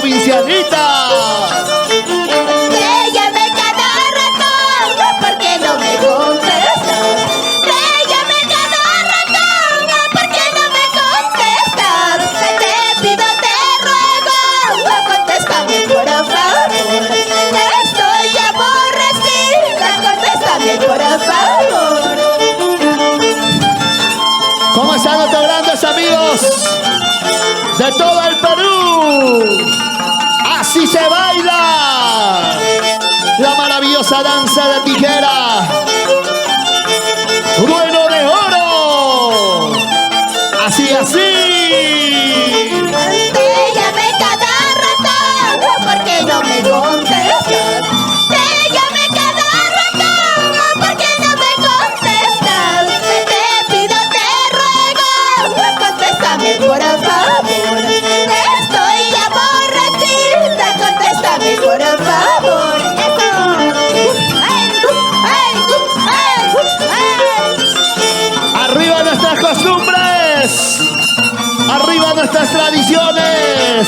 provincianita. Te llamé cada rato, ¿por qué no me contestas? Te llamé cada rato, ¿por qué no me contestas? Te pido, te ruego, contéstame por favor. Estoy aborrecida, contéstame por favor. ¿Cómo están nuestros grandes amigos de todo el Perú? Así se baila la maravillosa danza de tijera, trueno de oro. Así, así. Te llamé cada rato, ¿por qué no me contestas? Te llamé cada rato, ¿por qué no me contestas? Te pido, te ruego, contéstame por favor. Estoy aborrecida, contéstame por favor. Eso. Ay, ay, ay, Arriba nuestras costumbres, arriba nuestras tradiciones.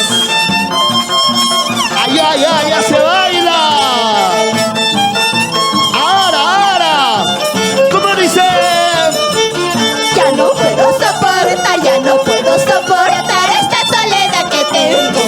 Ay, ay, ay, ya se baila. Ahora, ¿cómo dice? ya no puedo soportar, ya no puedo soportar esta soledad que tengo.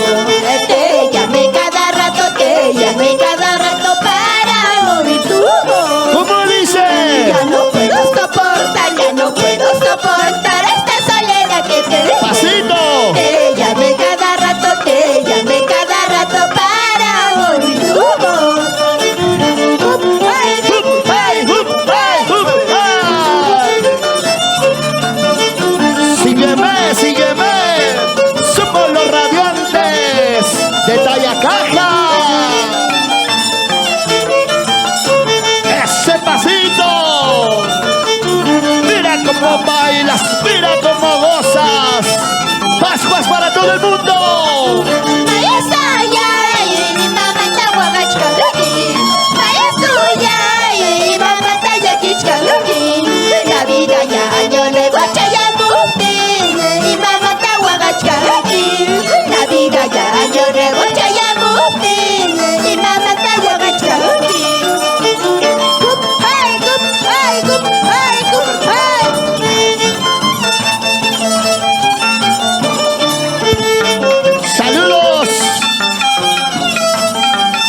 Te llamé cada rato, te llamé cada rato para oír tu voz. ¿Cómo dice? Ya no puedo soportar, ya no puedo soportar esta soledad que tengo. Pasito. Te llamé cada rato, te llamé cada rato para oír tu voz. Ay, Ay, ay, ay. Sígueme, sígueme. Somos los radiantes de Tayacaja. Ese pasito. Mira cómo bailas, mira cómo gozas. Pascuas para todo el mundo. La vida ya año nuevo chayamupi, y mamá tahuagachkaki. La vida ya año nuevo chayamupi, y mamá tahuagachkaki. Gup, ay, gup, ay, gup, ay, gup, ay. Saludos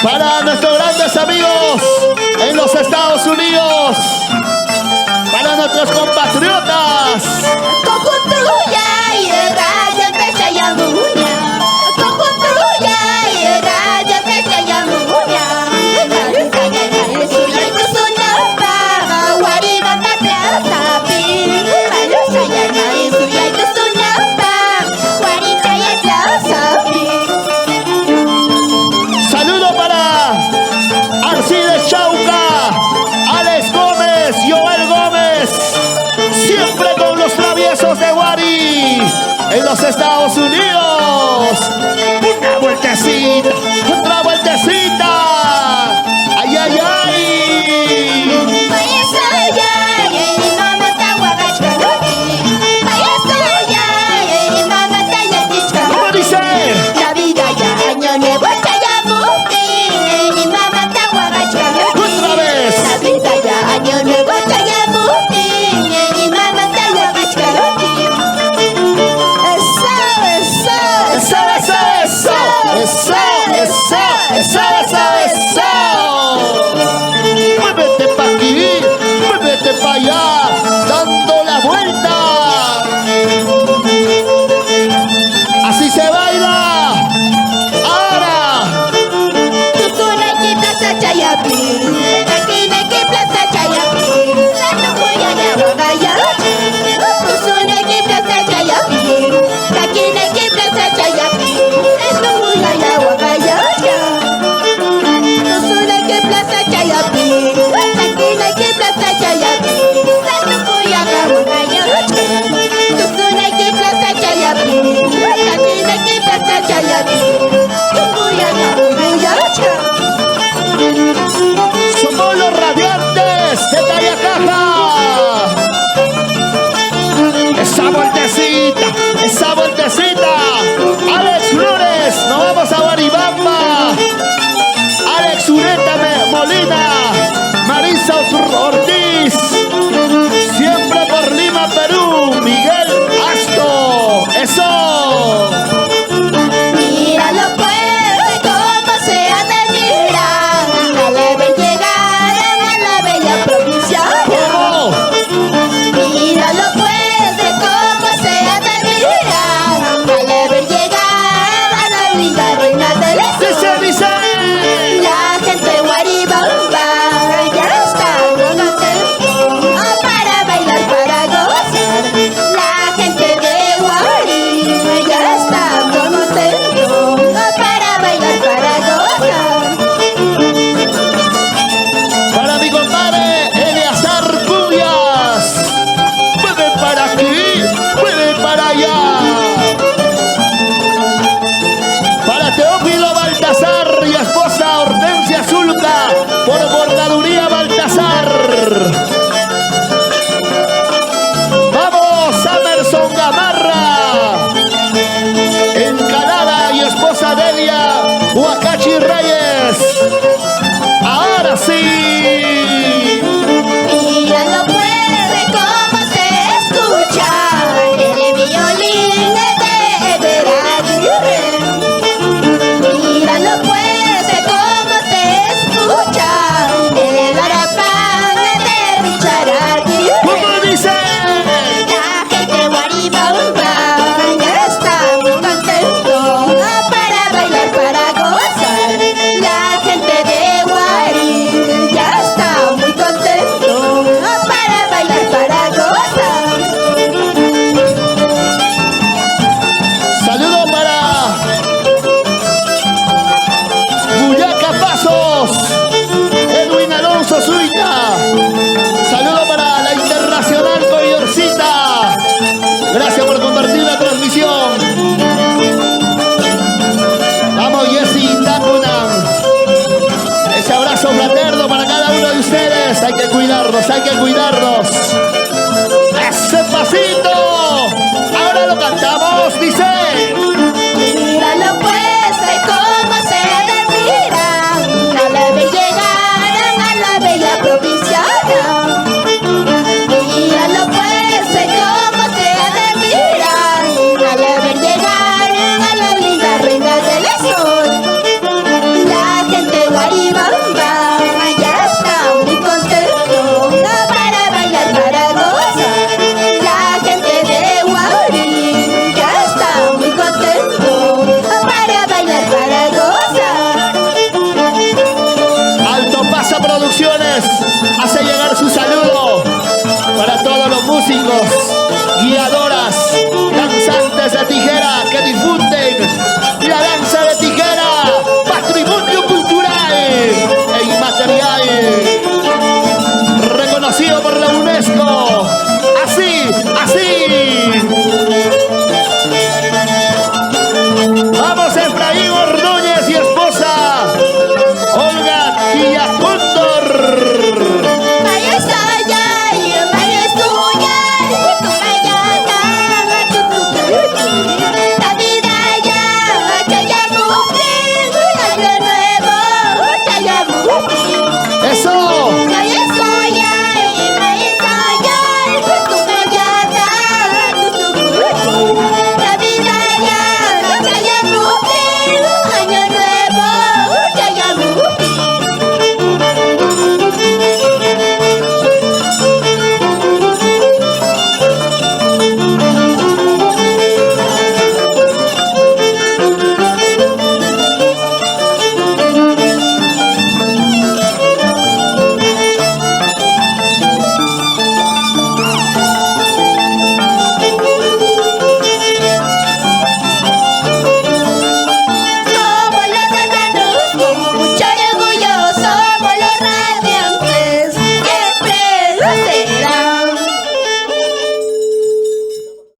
para nuestros grandes amigos en los Estados Unidos, para nuestros compatriotas. Kokutruya y raja te chayamunya. Kokutruya y raja te chayamunya. Malusaya suya y kusunapa, wariba tapiasa pin. Malusaya suya y kusunapa, warita y plaza pin. Saludo para Arcides Chauca, Alex Gómez, Joel Gómez, siempre con los traviesos de Guari en los Estados Unidos. Una vueltecita, otra vueltecita. Ay, ay, ay. Mayasaya y mama tahuagachkaki. Mayasaya y mama tayakichkaki. ¿Cómo dice? La vida ya año nuevo chayamupi, y mamá tahuagachkaki. Otra vez. La vida ya año nuevo chayamupi, y mamá tahuagachkaki. Eso, eso. cuidarnos, hay que cuidarnos. Ese pasito.